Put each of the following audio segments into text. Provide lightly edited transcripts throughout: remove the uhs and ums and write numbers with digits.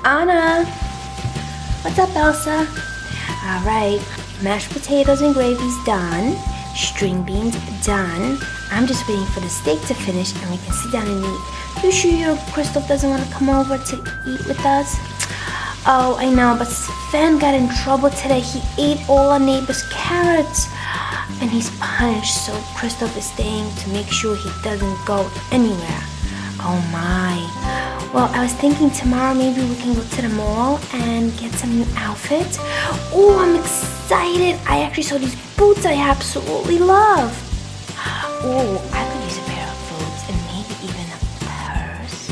Anna! What's up, Elsa? Alright, mashed potatoes and gravy's done. String beans done. I'm just waiting for the steak to finish and we can sit down and eat. You sure your Christoph doesn't want to come over to eat with us? Oh, I know, but Sven got in trouble today. He ate all our neighbor's carrots. And he's punished, so Christoph is staying to make sure he doesn't go anywhere. Oh my. Well, I was thinking tomorrow maybe we can go to the mall and get some new outfits. Oh, I'm excited. I actually saw these boots I absolutely love. Oh, I could use a pair of boots and maybe even a purse.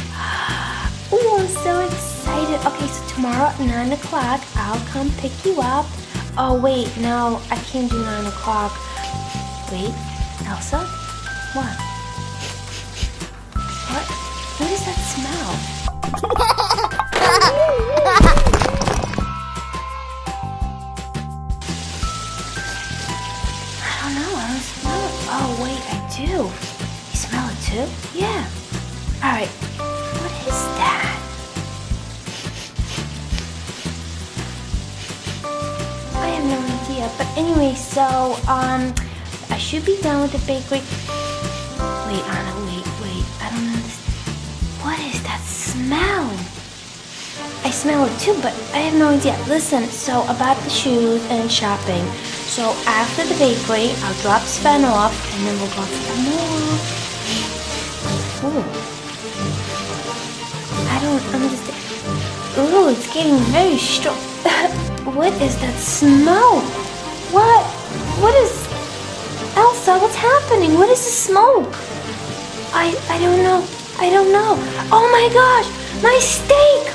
Oh, I'm so excited. Okay, so tomorrow at 9 o'clock, I'll come pick you up. Oh, wait, no, I can't do 9 o'clock. Wait, Elsa? What? What is that smell? I don't know, I don't smell it. Oh, wait, I do. You smell it too? Yeah. Alright, what is that? I have no idea. But anyway, so, I should be done with the bakery. Wait, Anna, wait. I don't understand. What is that smell? I smell it too, but I have no idea. Listen, so about the shoes and shopping. So after the bakery, I'll drop Sven off and then we'll go to the mall. Ooh. I don't understand. Ooh, it's getting very strong. What is that smell? What is... Elsa, what's happening? What is the smoke? I don't know. Oh my gosh, my steak!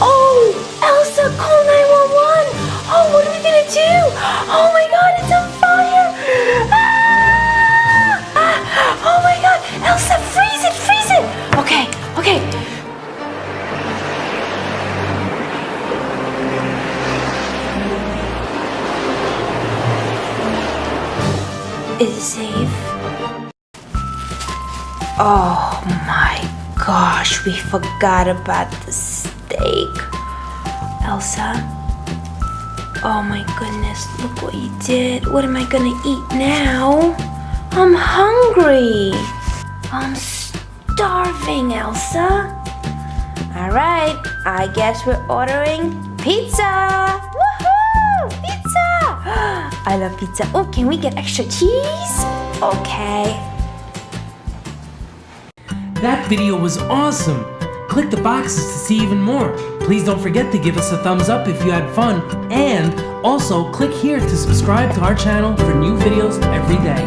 Oh, Elsa, call 911! Oh, what are we gonna do? Oh my god, it's on fire! Oh my god, Elsa, freeze it! Okay. Is it safe? Oh my gosh, we forgot about the steak. Elsa? Oh my goodness, look what you did. What am I gonna eat now? I'm hungry. I'm starving, Elsa. Alright, I guess we're ordering pizza. Woohoo! Pizza! I love pizza. Oh, can we get extra cheese? Okay. That video was awesome! Click the boxes to see even more. Please don't forget to give us a thumbs up if you had fun, and also click here to subscribe to our channel for new videos every day.